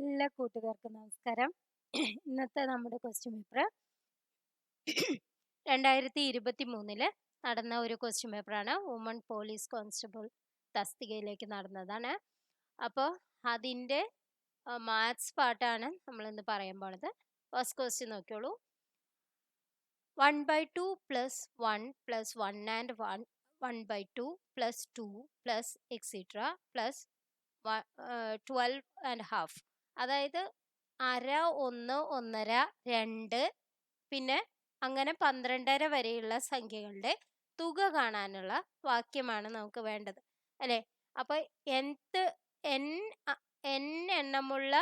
എല്ലാ കൂട്ടുകാർക്കും നമസ്കാരം. ഇന്നത്തെ നമ്മുടെ ക്വസ്റ്റ്യൻ പേപ്പർ 2023 നടന്ന ഒരു ക്വസ്റ്റ്യൻ പേപ്പറാണ്. വുമൺ പോലീസ് കോൺസ്റ്റബിൾ തസ്തികയിലേക്ക് നടന്നതാണ്. അപ്പോൾ അതിൻ്റെ മാത്സ് പാർട്ടാണ് നമ്മളിന്ന് പറയാൻ പോണത്. ഫസ്റ്റ് ക്വസ്റ്റ്യൻ നോക്കിയോളൂ. 1/2 plus 1 plus 1 and 1 1/2 plus 2 plus etc plus 12 and half. അതായത് അര, 1, 1/2, 2 പിന്നെ അങ്ങനെ 12 വരെയുള്ള സംഖ്യകളുടെ തുക കാണാനുള്ള വാക്യമാണ് നമുക്ക് വേണ്ടത് അല്ലേ. അപ്പൊ n എണ്ണമുള്ള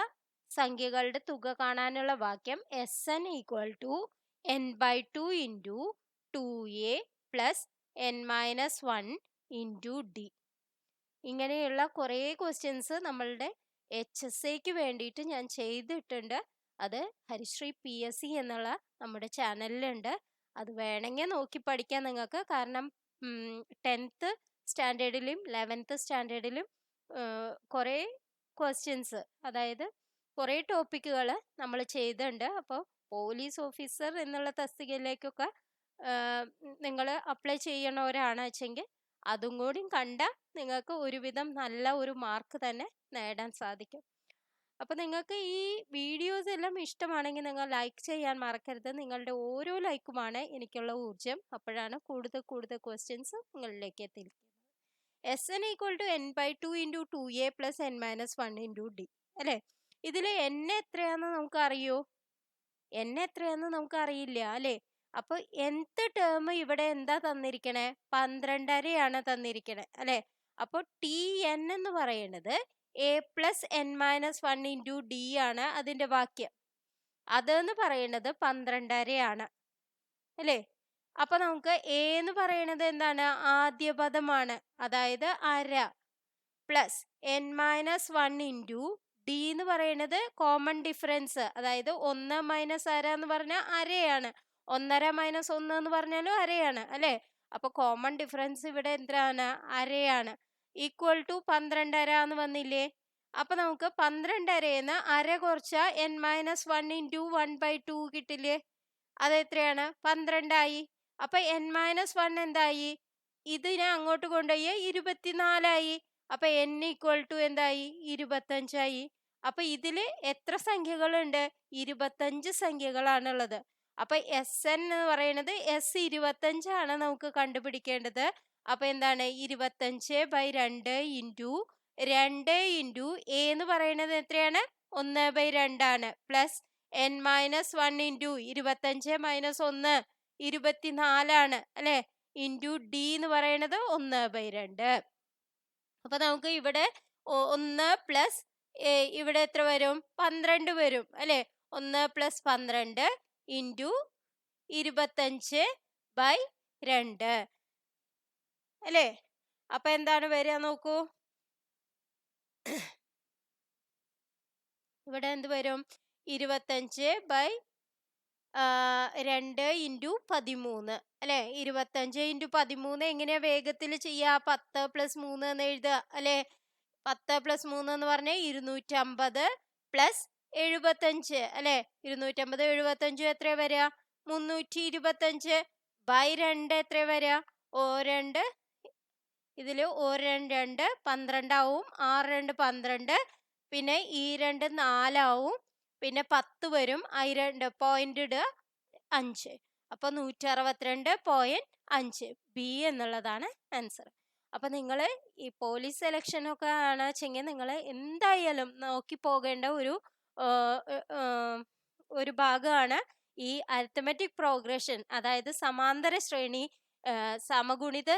സംഖ്യകളുടെ തുക കാണാനുള്ള വാക്യം Sn equal to n/2 into 2a plus n-1 into d. ഇങ്ങനെയുള്ള കുറേ ക്വസ്റ്റ്യൻസ് നമ്മളുടെ HSAക്ക് വേണ്ടിയിട്ട് ഞാൻ ചെയ്തിട്ടുണ്ട്. അത് ഹരിശ്രീ PSC എന്നുള്ള നമ്മുടെ ചാനലിലുണ്ട്. അത് വേണമെങ്കിൽ നോക്കി പഠിക്കാം നിങ്ങൾക്ക്. കാരണം 10th സ്റ്റാൻഡേർഡിലും 11th സ്റ്റാൻഡേർഡിലും കുറേ ക്വസ്റ്റ്യൻസ്, അതായത് കുറേ ടോപ്പിക്കുകൾ നമ്മൾ ചെയ്തിട്ടുണ്ട്. അപ്പോൾ പോലീസ് ഓഫീസർ എന്നുള്ള തസ്തികയിലേക്കൊക്കെ നിങ്ങൾ അപ്ലൈ ചെയ്യണവരാണ് വെച്ചെങ്കിൽ അതും കൂടി കണ്ടാൽ നിങ്ങൾക്ക് ഒരുവിധം നല്ല ഒരു മാർക്ക് തന്നെ നേടാൻ സാധിക്കും. അപ്പോൾ നിങ്ങൾക്ക് ഈ വീഡിയോസ് എല്ലാം ഇഷ്ടമാണെങ്കിൽ നിങ്ങൾ ലൈക്ക് ചെയ്യാൻ മറക്കരുത്. നിങ്ങളുടെ ഓരോ ലൈക്കുമാണ് എനിക്കുള്ള ഊർജം. അപ്പോഴാണ് കൂടുതൽ കൂടുതൽ ക്വസ്റ്റ്യൻസ് നിങ്ങളിലേക്ക് എത്തിയിരിക്കുന്നത്. Sn equal to n/2 into 2a plus n-1 into d അല്ലേ. ഇതിൽ n എത്രയാണെന്ന് നമുക്ക് അറിയോ? n എത്രയാണെന്ന് നമുക്ക് അറിയില്ല അല്ലേ. അപ്പൊ nth ടേം ഇവിടെ എന്താ തന്നിരിക്കണേ? 12.5 തന്നിരിക്കണേ അല്ലെ. അപ്പൊ Tn എന്ന് പറയുന്നത് a plus n-1 into d ആണ് അതിന്റെ വാക്യം. അതെന്ന് പറയുന്നത് 12.5 അല്ലേ. അപ്പൊ നമുക്ക് a എന്ന് പറയുന്നത് എന്താണ്? ആദ്യ പദമാണ്, അതായത് അര, പ്ലസ് n-1 ഇൻറ്റു d എന്ന് പറയുന്നത് കോമൺ ഡിഫറൻസ്, അതായത് 1 മൈനസ് അര എന്ന് പറഞ്ഞാൽ അരയാണ്, 1.5 മൈനസ് 1 എന്ന് പറഞ്ഞാലും അരയാണ് അല്ലെ. അപ്പൊ കോമൺ ഡിഫറൻസ് ഇവിടെ എന്താണ്? അരയാണ്. ഈക്വൽ ടു 12.5 എന്ന് വന്നില്ലേ. അപ്പൊ നമുക്ക് 12.5 അര കുറച്ചാ n-1 ഇൻറ്റു 1/2 കിട്ടില്ലേ. അത് എത്രയാണ്? 12 ആയി. അപ്പൊ n-1 എന്തായി? ഇതിനെ അങ്ങോട്ട് കൊണ്ടുപോയി 24 ആയി. അപ്പൊ n ഈക്വൽ ടു എന്തായി? 25 ആയി. അപ്പൊ ഇതില് എത്ര സംഖ്യകളുണ്ട്? 25 സംഖ്യകളാണുള്ളത്. അപ്പൊ Sn എന്ന് പറയുന്നത് S25 ആണ് നമുക്ക് കണ്ടുപിടിക്കേണ്ടത്. അപ്പൊ എന്താണ്? 25/2 ഇൻറ്റു 2 ഇൻറ്റു a എന്ന് പറയുന്നത് എത്രയാണ്? 1/2 ആണ്. പ്ലസ് n-1 ഇൻറ്റു 25 മൈനസ് 1 24 ആണ് അല്ലെ. ഇൻറ്റു d എന്ന് പറയുന്നത് 1/2. അപ്പൊ നമുക്ക് ഇവിടെ 1 പ്ലസ് ഇവിടെ എത്ര വരും? 12 വരും അല്ലെ. 1 പ്ലസ് 12 ഇൻറ്റു 25/2 അല്ലേ. അപ്പൊ എന്താണ് വരിക നോക്കൂ. ഇവിടെ എന്ത് വരും? 25/2 ഇൻറ്റു 13 അല്ലെ. 25 ഇൻറ്റു 13 എങ്ങനെയാ വേഗത്തിൽ ചെയ്യാ? 10 പ്ലസ് 3 എന്ന് എഴുതുക അല്ലെ. 10 പ്ലസ് 3 എന്ന് പറഞ്ഞാൽ 250 പ്ലസ് 75 അല്ലെ. 250 75 എത്ര വരിക? 325/2 എത്ര വരിക? O2 ഇതിൽ O2 12 ആവും. 6 12 പിന്നെ ഈ 2 4 ആവും. പിന്നെ 10 വരും. 2 പോയിന്റ് ഇടുക 5. അപ്പൊ 162.5 ബി എന്നുള്ളതാണ് ആൻസർ. അപ്പൊ നിങ്ങൾ ഈ പോലീസ് സെലക്ഷൻ ഒക്കെ ആണ് വെച്ചെങ്കിൽ നിങ്ങൾ എന്തായാലും നോക്കി പോകേണ്ട ഒരു ഭാഗമാണ് ഈ അരിത്തമെറ്റിക് പ്രോഗ്രഷൻ, അതായത് സമാന്തര ശ്രേണി സമഗുണിത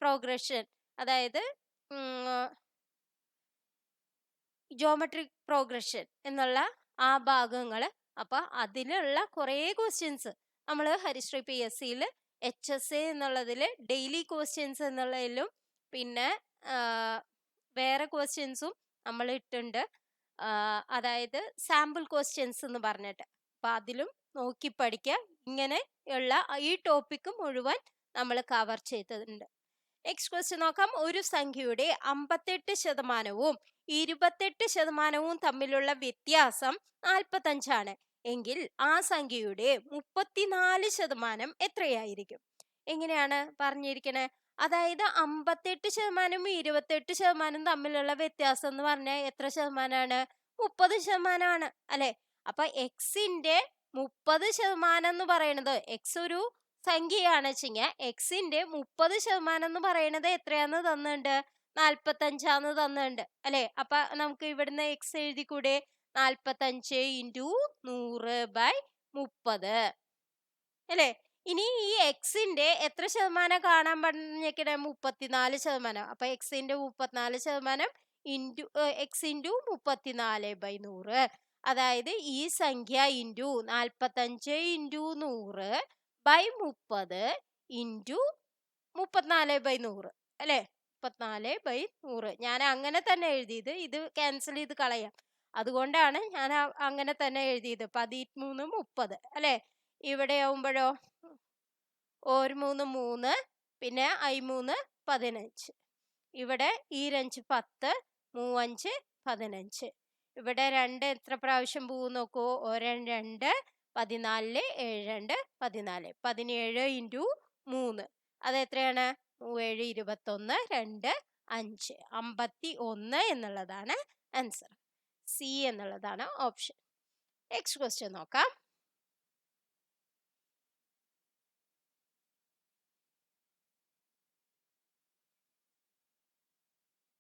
പ്രോഗ്രഷൻ, അതായത് ജോമെട്രിക് പ്രോഗ്രഷൻ എന്നുള്ള ആ ഭാഗങ്ങൾ. അപ്പൊ അതിലുള്ള കുറേ ക്വസ്റ്റ്യൻസ് നമ്മൾ ഹരിശ്രീ PSCയിൽ HSA എന്നുള്ളതിൽ ഡെയിലി ക്വസ്റ്റ്യൻസ് എന്നുള്ളതിലും പിന്നെ വേറെ ക്വസ്റ്റ്യൻസും നമ്മൾ ഇട്ടുണ്ട്, അതായത് സാമ്പിൾ ക്വസ്റ്റ്യൻസ് എന്ന് പറഞ്ഞിട്ട്. അപ്പൊ അതിലും നോക്കി പഠിക്കുക. ഇങ്ങനെയുള്ള ഈ ടോപ്പിക്ക് മുഴുവൻ നമ്മൾ കവർ ചെയ്തിട്ടുണ്ട്. നെക്സ്റ്റ് ക്വസ്റ്റ്യൻ നോക്കാം. ഒരു സംഖ്യയുടെ 58% 28% തമ്മിലുള്ള വ്യത്യാസം 45 എങ്കിൽ ആ സംഖ്യയുടെ 34% എത്രയായിരിക്കും? എങ്ങനെയാണ് പറഞ്ഞിരിക്കണേ? അതായത് 58%ഉം 28% തമ്മിലുള്ള വ്യത്യാസം എന്ന് പറഞ്ഞാൽ എത്ര ശതമാനമാണ്? 30% അല്ലെ? അപ്പൊ എക്സിന്റെ 30% എന്ന് പറയുന്നത്, എക്സ് ഒരു സംഖ്യയാണ് വെച്ചെങ്കിൽ എക്സിന്റെ 30% എന്ന് പറയുന്നത് എത്രയാന്ന് തന്നിട്ടുണ്ട്? 45 തന്നിട്ടുണ്ട് അല്ലെ? അപ്പൊ നമുക്ക് ഇവിടുന്ന് എക്സ് എഴുതിക്കൂടെ? 45 × 100/30 അല്ലെ? ഇനി ഈ എക്സിന്റെ എത്ര ശതമാനം കാണാൻ പറഞ്ഞേക്കണേ? 34%. അപ്പൊ എക്സിന്റെ 34% എക്സ് ഇൻറ്റു 34/100. അതായത് ഈ സംഖ്യ ഇൻറ്റു 45 × 100/30 ഇൻറ്റു 34/100 അല്ലെ? 34/100 ഞാൻ അങ്ങനെ തന്നെ എഴുതിയത്. ഇത് ക്യാൻസൽ ചെയ്ത് കളയാം, അതുകൊണ്ടാണ് ഞാൻ അങ്ങനെ തന്നെ എഴുതിയത്. 13 30 അല്ലെ? ഇവിടെ ആവുമ്പോഴോ 1 3 3, പിന്നെ I3 15, ഇവിടെ ഈ 5 10, 3 5 15. ഇവിടെ 2 എത്ര പ്രാവശ്യം പോകും നോക്കൂ? 1 2 14, 7 2 14, 17 × 3 അത് എത്രയാണ്? 7 21 2 5 51 എന്നുള്ളതാണ് ആൻസർ. സി എന്നുള്ളതാണ് ഓപ്ഷൻ. നെക്സ്റ്റ് ക്വസ്റ്റ്യൻ നോക്കാം.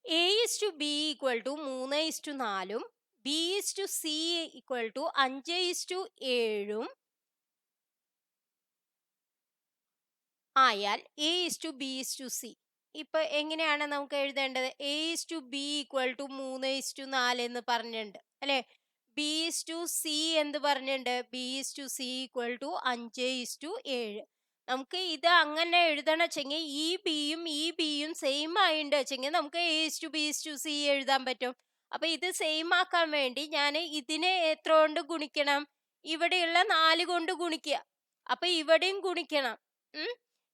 A/B = 3:4, B/C = 5:7 ആയാൽ A/B/C ഇപ്പൊ എങ്ങനെയാണ് നമുക്ക് എഴുതേണ്ടത്? A/B = 3:4 എന്ന് പറഞ്ഞിട്ടുണ്ട് അല്ലെ? B/C എന്ത് പറഞ്ഞിട്ടുണ്ട്? B/C = 5:7. നമുക്ക് ഇത് അങ്ങനെ എഴുതണം വെച്ചെങ്കിൽ ഈ ബിയും ഈ ബിയും സെയിം ആയിണ്ട് വെച്ചെങ്കിൽ നമുക്ക് A/B/C എഴുതാൻ പറ്റും. അപ്പൊ ഇത് സെയിം ആക്കാൻ വേണ്ടി ഞാൻ ഇതിനെ എത്ര കൊണ്ട് ഗുണിക്കണം? ഇവിടെയുള്ള 4 കൊണ്ട് ഗുണിക്കുക. അപ്പൊ ഇവിടെയും ഗുണിക്കണം.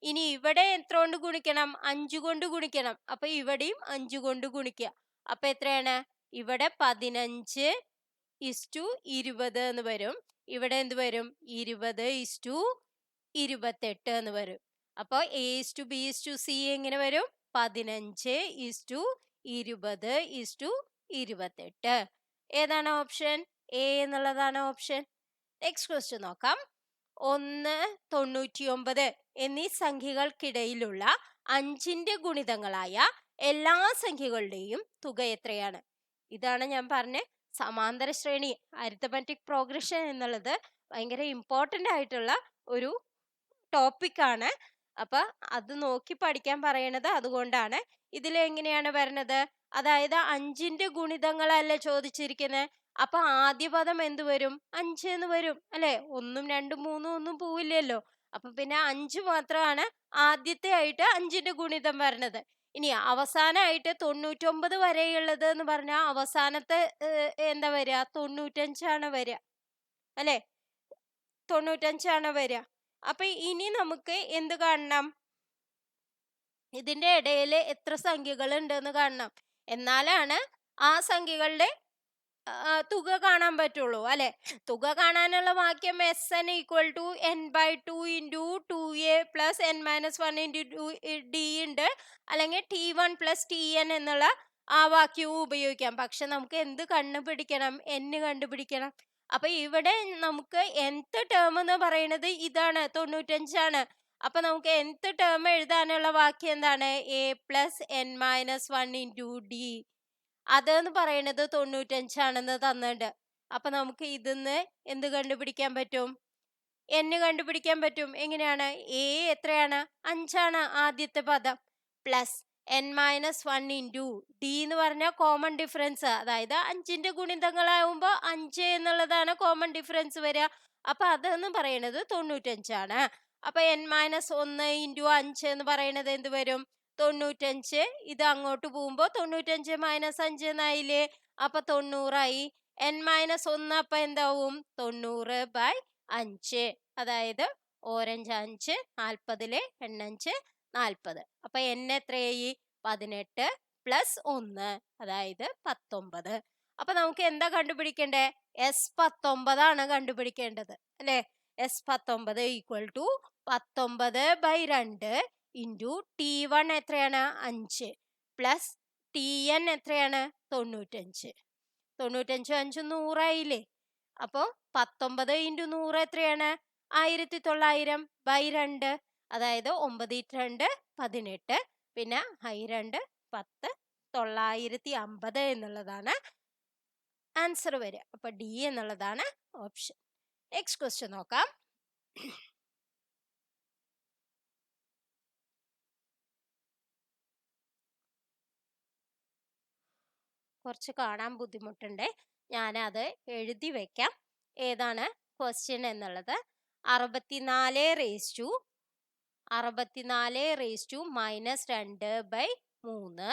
ഇനി ഇവിടെ എത്ര കൊണ്ട് ഗുണിക്കണം? 5 കൊണ്ട് ഗുണിക്കണം. അപ്പൊ ഇവിടെയും 5 കൊണ്ട് ഗുണിക്കുക. അപ്പൊ എത്രയാണ്? ഇവിടെ 15:20 എന്ന് വരും. ഇവിടെ എന്ത് വരും? 20:28 എന്ന് വരും. അപ്പൊ A/B/C എങ്ങനെ വരും? 15:20:28. ഏതാണ് ഓപ്ഷൻ? എ എന്നുള്ളതാണ് ഓപ്ഷൻ. നെക്സ്റ്റ് ക്വസ്റ്റ്യൻ നോക്കാം. 1 99 എന്നീ സംഖ്യകൾക്കിടയിലുള്ള 5ന്റെ ഗുണിതങ്ങളായ എല്ലാ സംഖ്യകളുടെയും തുക എത്രയാണ്? ഇതാണ് ഞാൻ പറഞ്ഞ സമാന്തര ശ്രേണി, അരിത്തമെറ്റിക് പ്രോഗ്രഷൻ എന്നുള്ളത് ഭയങ്കര ഇമ്പോർട്ടൻ്റ് ആയിട്ടുള്ള ഒരു ടോപ്പിക്കാണ്. അപ്പൊ അത് നോക്കി പഠിക്കാൻ പറയണത് അതുകൊണ്ടാണ്. ഇതിൽ എങ്ങനെയാണ് വരുന്നത്? അതായത് 5ന്റെ ഗുണിതങ്ങളല്ലേ ചോദിച്ചിരിക്കുന്നത്. അപ്പൊ ആദ്യ പദം എന്ത് വരും? 5 എന്ന് വരും അല്ലെ? 1ഉം 2ഉം 3ഉം ഒന്നും പോവില്ലല്ലോ. അപ്പൊ പിന്നെ 5 മാത്രമാണ് ആദ്യത്തെ ആയിട്ട് 5ന്റെ ഗുണിതം വരണത്. ഇനി അവസാനമായിട്ട് 99 വരെയുള്ളത് എന്ന് പറഞ്ഞാൽ അവസാനത്തെ എന്താ വരിക? 95 വരിക അല്ലെ? 95 വരിക. അപ്പൊ ഇനി നമുക്ക് എന്ത് കാണണം? ഇതിന്റെ ഇടയിൽ എത്ര സംഖ്യകൾ ഉണ്ടെന്ന് കാണണം. എന്നാലാണ് ആ സംഖ്യകളുടെ തുക കാണാൻ പറ്റുള്ളൂ അല്ലെ? തുക കാണാനുള്ള വാക്യം SN = n/2 × 2a + n-1 × d ഉണ്ട്. അല്ലെങ്കിൽ T1 + Tn എന്നുള്ള ആ വാക്യവും ഉപയോഗിക്കാം. പക്ഷെ നമുക്ക് എന്ത് കണ്ടുപിടിക്കണം? n കണ്ടുപിടിക്കണം. അപ്പൊ ഇവിടെ നമുക്ക് nth ടേം എന്ന് പറയുന്നത് ഇതാണ്, 95 ആണ്. അപ്പൊ നമുക്ക് nth ടേം എഴുതാനുള്ള വാക്യം എന്താണ്? a + n-1 × d. അതെന്ന് പറയുന്നത് 95 തന്നിട്ടുണ്ട്. അപ്പൊ നമുക്ക് ഇതിന്ന് എന്ത് കണ്ടുപിടിക്കാൻ പറ്റും? n കണ്ടുപിടിക്കാൻ പറ്റും. എങ്ങനെയാണ്? a എത്രയാണ്? 5 ആദ്യത്തെ പദം, പ്ലസ് n-1 × d എന്ന് പറഞ്ഞാൽ കോമൺ ഡിഫറൻസ്. അതായത് 5ന്റെ ഗുണിതങ്ങളാവുമ്പോ 5 എന്നുള്ളതാണ് കോമൺ ഡിഫറൻസ് വരിക. അപ്പൊ അതെന്ന് പറയുന്നത് 95. അപ്പൊ n-1 × 5 എന്ന് പറയുന്നത് എന്ത് വരും? 95. ഇത് അങ്ങോട്ട് പോകുമ്പോ 95 - 5 എന്നായില്ലേ? അപ്പൊ 90 n-1 അപ്പൊ എന്താവും? 90/5. അതായത് ഓരഞ്ച് 5, 40 എണ്ണഞ്ച് 40. അപ്പൊ n എത്രയായി? 18 പ്ലസ് 1, അതായത് 19. അപ്പൊ നമുക്ക് എന്താ കണ്ടുപിടിക്കേണ്ടേ? S19 ആണ് കണ്ടുപിടിക്കേണ്ടത് അല്ലെ? S19 equal to 19/2 into T1 എത്രയാണ്? 5 പ്ലസ് TN എത്രയാണ്? 95. 95 5 100 അപ്പോ 19 ഇൻറ്റു 100 എത്രയാണ്? 1900/2, അതായത് 9 2 18, പിന്നെ 2 10, 950 എന്നുള്ളതാണ് ആൻസർ വരിക. അപ്പൊ ഡി എന്നുള്ളതാണ് ഓപ്ഷൻ. നെക്സ്റ്റ് ക്വസ്റ്റ്യൻ നോക്കാം. കുറച്ച് കാണാൻ ബുദ്ധിമുട്ടുണ്ട്, ഞാനത് എഴുതി വെക്കാം ഏതാണ് ക്വസ്റ്റ്യൻ എന്നുള്ളത്. 64 റേസ് ടു -2/3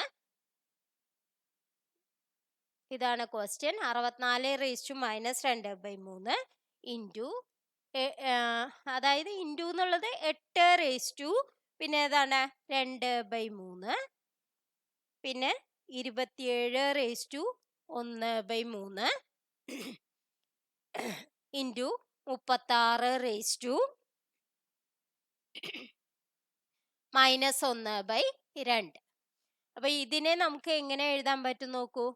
ഇതാണ് ക്വസ്റ്റ്യൻ. 64 റേസ് ടു -2/3 ഇൻറ്റു അതായത് ഇൻറ്റു എന്നുള്ളത് 8 റേസ് ടു പിന്നെ ഏതാണ് 2/3 പിന്നെ 27 raise to 1/3 into 36 raise to -1/2. അപ്പൊ ഇതിനെ നമുക്ക് എങ്ങനെ എഴുതാൻ പറ്റും നോക്കൂ.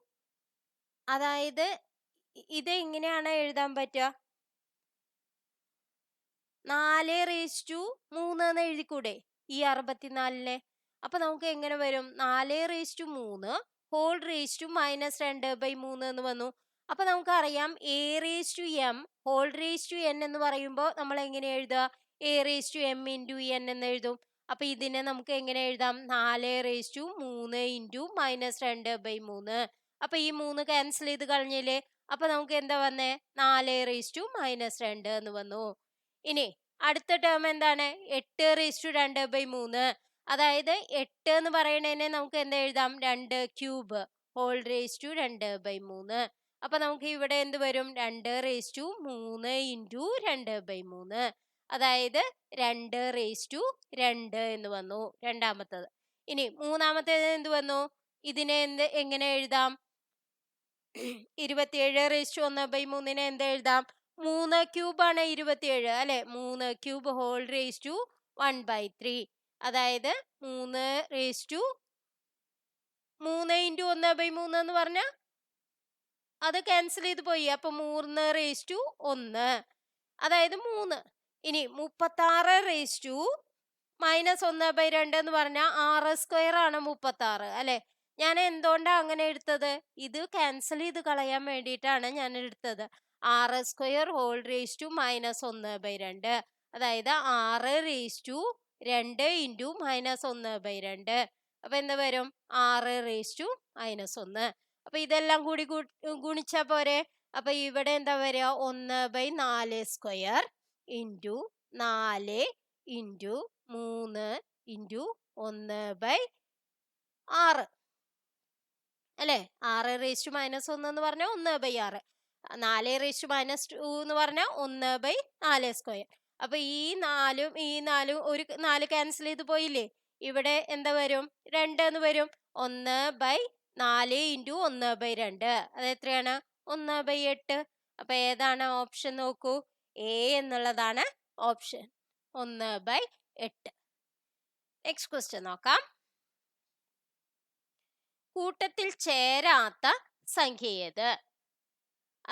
അതായത് ഇത് എങ്ങനെയാണ് എഴുതാൻ പറ്റുക? 4 റേസ് ടു 3 എന്ന് എഴുതിക്കൂടെ ഈ 64-നെ? അപ്പൊ നമുക്ക് എങ്ങനെ വരും? 4 raise to 3 whole raise to -2/3 എന്ന് വന്നു. അപ്പൊ നമുക്കറിയാം A raise to M whole raise to N എന്ന് പറയുമ്പോൾ നമ്മൾ എങ്ങനെ എഴുതുക? A raise to M into N എന്ന് എഴുതും. അപ്പൊ ഇതിനെ നമുക്ക് എങ്ങനെ എഴുതാം? 4 റേസ് ടു 3 ഇൻറ്റു -2/3. അപ്പൊ ഈ 3 ക്യാൻസൽ ചെയ്ത് കളഞ്ഞില്ലേ? അപ്പൊ നമുക്ക് എന്താ വന്നേ? 4 റേസ് ടു -2 എന്ന് വന്നു. ഇനി അടുത്ത ടേം എന്താണ്? 8 റേസ് ടു 2/3. അതായത് 8 എന്ന് പറയണതിനെ നമുക്ക് എന്താ എഴുതാം? 2 ക്യൂബ് ഹോൾ റേസ് ടു 2/3. അപ്പൊ നമുക്ക് ഇവിടെ എന്ത് വരും? 2 റേസ് ടു 3 ഇൻറ്റു 2/3, അതായത് 2 റേസ് ടു 2 എന്ന് വന്നു രണ്ടാമത്തത്. ഇനി മൂന്നാമത്തേത് എന്ത് വന്നു? ഇതിനെ എങ്ങനെ എഴുതാം? 27 റേസ് ടു 1/3 എന്താ എഴുതാം? 3 ക്യൂബാണ് 27 അല്ലെ? 3 ക്യൂബ് ഹോൾ റേസ് ടു 1/3, അതായത് 3 റേസ് ടു 3 ഇൻറ്റു 1/3 എന്ന് പറഞ്ഞാൽ അത് ക്യാൻസൽ ചെയ്ത് പോയി. അപ്പൊ 3 റേസ് ടു 1, അതായത് 3. ഇനി 36 റേസ് ടു -1/2 എന്ന് പറഞ്ഞാൽ 6² ആണ് 36 അല്ലെ? ഞാൻ എന്തുകൊണ്ടാണ് അങ്ങനെ എടുത്തത്? ഇത് ക്യാൻസൽ ചെയ്ത് കളയാൻ വേണ്ടിയിട്ടാണ് ഞാൻ എടുത്തത്. 6² ഹോൾ റേസ് ടു -1/2, അതായത് 6 റേസ് ടു 2 ഇൻറ്റു -1/2. അപ്പൊ എന്താ വരും? 6 റേസ് ടു -1. അപ്പൊ ഇതെല്ലാം കൂടി ഗുണിച്ചാ പോരെ? അപ്പൊ ഇവിടെ എന്താ വരിക? 1/4² ഇൻറ്റു 4 ഇൻറ്റു 3 ഇൻറ്റു 1/6 അല്ലെ? 6 റേസ് ടു -1 എന്ന് പറഞ്ഞാൽ 1/6. 4 റേസ് ടു -2 എന്ന് പറഞ്ഞാൽ 1/4². അപ്പൊ ഈ 4ഉം ഈ 4ഉം ഒരു 4 ക്യാൻസൽ ചെയ്ത് പോയില്ലേ? ഇവിടെ എന്താ വരും? 2 എന്ന് വരും. 1/4 ഇൻറ്റു 1/2, അത് എത്രയാണ്? 1/8. അപ്പൊ ഏതാണ് ഓപ്ഷൻ നോക്കൂ? എ എന്നുള്ളതാണ് ഓപ്ഷൻ, 1/8. നെക്സ്റ്റ് ക്വസ്റ്റ്യൻ നോക്കാം. കൂട്ടത്തിൽ ചേരാത്ത സംഖ്യ ഏത്?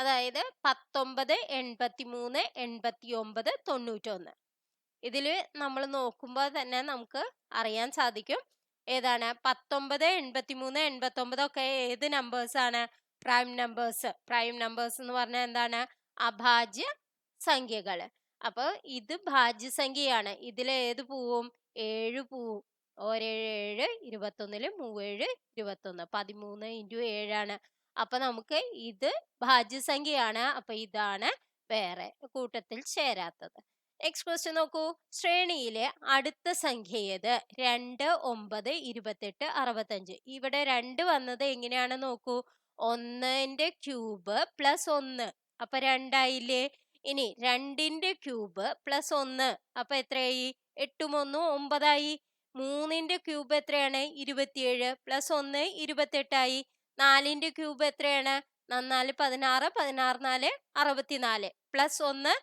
അതായത് 19, 83, 89, 91. ഇതിൽ നമ്മൾ നോക്കുമ്പോൾ തന്നെ നമുക്ക് അറിയാൻ സാധിക്കും ഏതാണ് 19, 83, 89 ഒക്കെ ഏത് നമ്പേഴ്സ് ആണ്? Prime numbers. പ്രൈം നമ്പേഴ്സ് എന്ന് പറഞ്ഞാൽ എന്താണ്? അഭാജ്യ സംഖ്യകൾ. അപ്പൊ ഇത് ഭാജ്യസംഖ്യയാണ്. ഇതിൽ ഏത് പോവും? 7 പോവും. 7 7 21 3 21, 13 ഇൻറ്റു 7 ആണ്. അപ്പൊ നമുക്ക് ഇത് ഭാജ്യസംഖ്യയാണ്. അപ്പൊ ഇതാണ് വേറെ കൂട്ടത്തിൽ ചേരാത്തത്. നെക്സ്റ്റ് ക്വസ്റ്റ്യൻ നോക്കൂ. ശ്രേണിയിലെ അടുത്ത സംഖ്യ ഏത്? 2 9 28 65. ഇവിടെ 2 വന്നത് എങ്ങനെയാണ് നോക്കൂ. 1ന്റെ ക്യൂബ് പ്ലസ് 1, അപ്പൊ 2 ആയില്ലേ? ഇനി 2ന്റെ ക്യൂബ് പ്ലസ് 1, അപ്പൊ എത്രയായി? 8ഉം 1ഉം 9 ആയി. 3ന്റെ ക്യൂബ് എത്രയാണ്? 27 പ്ലസ് 1 28ആയി. 4ന്റെ ക്യൂബ് എത്രയാണ്? 4 16, 16 4 64 പ്ലസ് 1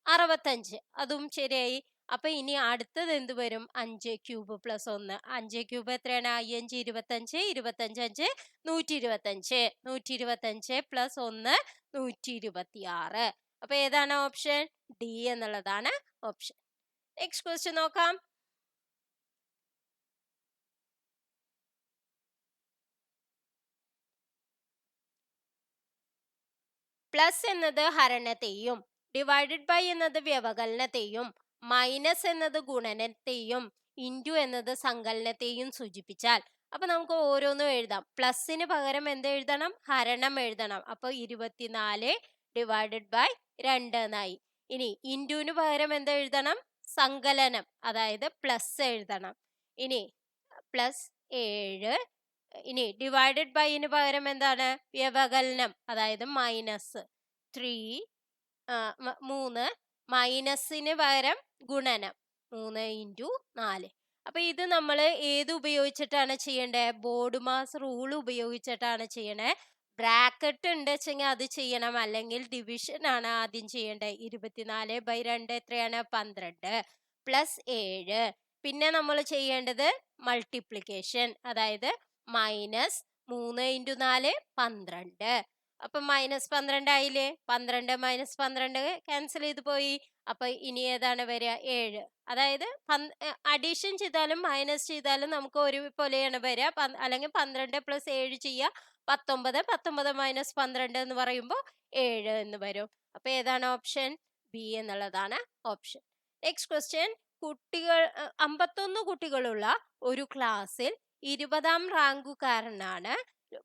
65, അതും ശരിയായി. അപ്പൊ ഇനി അടുത്തത് എന്ത് വരും? 5 ക്യൂബ് പ്ലസ് 1. 5 ക്യൂബ് എത്രയാണ്? 5 25, 25 5 125, 125 പ്ലസ് 1 126. അപ്പൊ ഏതാണ് ഓപ്ഷൻ? ഡി എന്നുള്ളതാണ് ഓപ്ഷൻ. നെക്സ്റ്റ് ക്വസ്റ്റ്യൻ നോക്കാം. പ്ലസ് എന്നത് ഹരണത്തെയും ഡിവൈഡഡ് ബൈ എന്നത് വ്യവകലനത്തെയും മൈനസ് എന്നത് ഗുണനത്തെയും ഇൻറ്റു എന്നത് സങ്കലനത്തെയും സൂചിപ്പിച്ചാൽ അപ്പൊ നമുക്ക് ഓരോന്നും എഴുതാം. പ്ലസിന് പകരം എന്ത് എഴുതണം? ഹരണം എഴുതണം. അപ്പൊ 24 ഡിവൈഡഡ് ബൈ 2 എന്നായി. ഇനി ഇൻറ്റുവിന് പകരം എന്ത് എഴുതണം? സങ്കലനം, അതായത് പ്ലസ് എഴുതണം. ഇനി പ്ലസ് 7. ഇനി ഡിവൈഡഡ് ബൈന് പകരം എന്താണ്? വ്യവകലനം, അതായത് മൈനസ് 3. 3 മൈനസിന് പകരം ഗുണനം 3 ഇൻറ്റു 4. അപ്പൊ ഇത് നമ്മൾ ഏത് ഉപയോഗിച്ചിട്ടാണ് ചെയ്യേണ്ടത്? ബോർഡ് മാസ് റൂൾ ഉപയോഗിച്ചിട്ടാണ് ചെയ്യണേ. ബ്രാക്കറ്റ് ഉണ്ട് വെച്ചെങ്കിൽ അത് ചെയ്യണം, അല്ലെങ്കിൽ ഡിവിഷൻ ആണ് ആദ്യം ചെയ്യേണ്ടത്. 24/2 എത്രയാണ്? 12 പ്ലസ് 7. പിന്നെ നമ്മൾ ചെയ്യേണ്ടത് മൾട്ടിപ്ലിക്കേഷൻ, അതായത് മൈനസ് 3 ഇൻറ്റു 4 12. അപ്പൊ മൈനസ് 12 ആയില്ലേ? 12 മൈനസ് 12 ക്യാൻസൽ ചെയ്ത് പോയി. അപ്പൊ ഇനി ഏതാണ് വരിക? 7. അതായത് അഡീഷൻ ചെയ്താലും മൈനസ് ചെയ്താലും നമുക്ക് ഒരുപോലെയാണ് വരിക. അല്ലെങ്കിൽ 12 പ്ലസ് 7 ചെയ്യുക 19. 19 മൈനസ് 12 എന്ന് പറയുമ്പോൾ 7 എന്ന് വരും. അപ്പൊ ഏതാണ് ഓപ്ഷൻ? ബി എന്നുള്ളതാണ് ഓപ്ഷൻ. Next question. 51 കുട്ടികളുള്ള ഒരു ക്ലാസ്സിൽ 20ാം റാങ്കുകാരനാണ്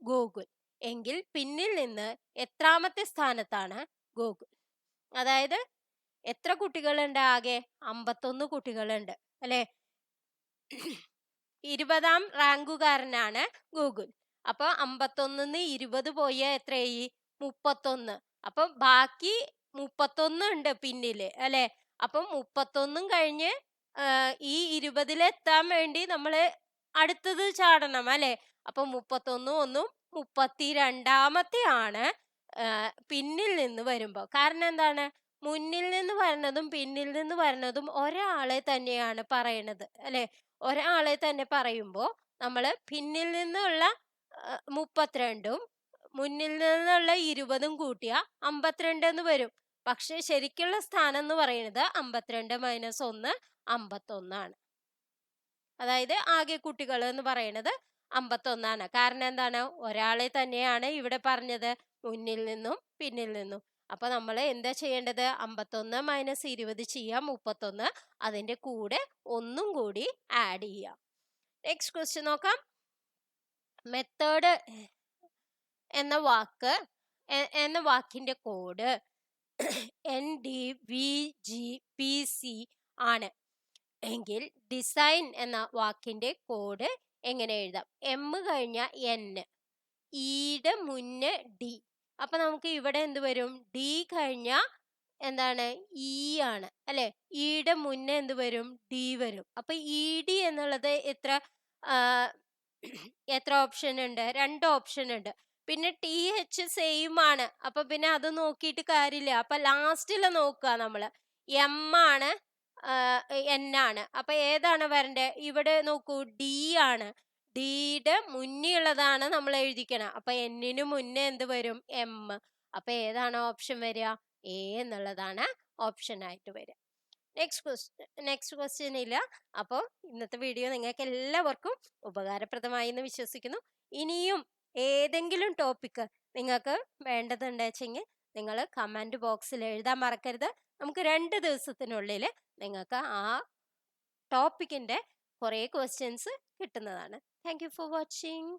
ഗോകുൽ എങ്കിൽ പിന്നിൽ നിന്ന് എത്രാമത്തെ സ്ഥാനത്താണ് ഗോകുൽ? അതായത് എത്ര കുട്ടികളുണ്ട്? ആകെ 51 കുട്ടികളുണ്ട് അല്ലെ? 20ാം റാങ്കുകാരനാണ് ഗോകുൽ. അപ്പൊ 51ന്ന് 20 പോയ എത്രയായി? 31. അപ്പൊ ബാക്കി 31 ഉണ്ട് പിന്നില് അല്ലെ? അപ്പൊ 31 കഴിഞ്ഞ് ഈ 20ൽ എത്താൻ വേണ്ടി നമ്മള് അടുത്തത് ചാടണം അല്ലെ? അപ്പൊ 31 ഒന്നും 32ാമത്തെ ആണ് പിന്നിൽ നിന്ന് വരുമ്പോ. കാരണം എന്താണ്? മുന്നിൽ നിന്ന് വരുന്നതും പിന്നിൽ നിന്ന് വരുന്നതും ഒരാളെ തന്നെയാണ് പറയണത് അല്ലെ? ഒരാളെ തന്നെ പറയുമ്പോ നമ്മള് പിന്നിൽ നിന്നുള്ള 32ഉം മുന്നിൽ നിന്നുള്ള 20ഉം കൂട്ടിയ 52 എന്ന് വരും. പക്ഷെ ശരിക്കുള്ള സ്ഥാനം എന്ന് പറയുന്നത് 52 മൈനസ് 1 51 ആണ്. അതായത് ആകെ കുട്ടികൾ എന്ന് പറയുന്നത് 51 ആണ്. കാരണം എന്താണ്? ഒരാളെ തന്നെയാണ് ഇവിടെ പറഞ്ഞത്, മുന്നിൽ നിന്നും പിന്നിൽ നിന്നും. അപ്പൊ നമ്മൾ എന്താ ചെയ്യേണ്ടത്? 51 മൈനസ് 20 ചെയ്യാം 31. അതിന്റെ കൂടെ ഒന്നും കൂടി ആഡ് ചെയ്യാം. നെക്സ്റ്റ് ക്വസ്റ്റ്യൻ നോക്കാം. മെത്തേഡ് എന്ന വാക്കിന്റെ കോഡ് NDVGPC ആണ് എങ്കിൽ ഡിസൈൻ എന്ന വാക്കിന്റെ കോഡ് എങ്ങനെ എഴുതാം? M കഴിഞ്ഞ N, ഇയുടെ മുന്നേ D. അപ്പൊ നമുക്ക് ഇവിടെ എന്ത് വരും? D കഴിഞ്ഞ എന്താണ്? E ആണ് അല്ലെ? ഇയുടെ മുന്നേ എന്ത് വരും? D വരും. അപ്പൊ ED എന്നുള്ളത് എത്ര ഓപ്ഷൻ ഉണ്ട്? 2 ഓപ്ഷൻ ഉണ്ട്. പിന്നെ TH സെയിം ആണ്. അപ്പൊ പിന്നെ അത് നോക്കിയിട്ട് കാര്യമില്ല. അപ്പൊ ലാസ്റ്റില് നോക്കുക നമ്മള്. M ആണ് N ആണ്. അപ്പൊ ഏതാണ് വരണ്ടേ? ഇവിടെ നോക്കൂ, D ആണ്. ഡിയുടെ മുന്നേ ഉള്ളതാണ് നമ്മൾ എഴുതിക്കണം. അപ്പൊ എന്നിന് മുന്നേ എന്ത് വരും? M. അപ്പൊ ഏതാണ് ഓപ്ഷൻ വരിക? A എന്നുള്ളതാണ് ഓപ്ഷൻ ആയിട്ട് വരിക. നെക്സ്റ്റ് ക്വസ്റ്റ്യൻ ഇല്ല. അപ്പോൾ ഇന്നത്തെ വീഡിയോ നിങ്ങൾക്ക് എല്ലാവർക്കും ഉപകാരപ്രദമായി എന്ന് വിശ്വസിക്കുന്നു. ഇനിയും ഏതെങ്കിലും ടോപ്പിക്ക് നിങ്ങൾക്ക് വേണ്ടതുണ്ടെങ്കിൽ നിങ്ങൾ കമന്റ് ബോക്സിൽ എഴുതാൻ മറക്കരുത്. നമുക്ക് 2 ദിവസത്തിനുള്ളിൽ നിങ്ങൾക്ക് ആ ടോപ്പിക്കിന്റെ കുറേ ക്വസ്റ്റ്യൻസ് കിട്ടുന്നതാണ്. Thank you for watching.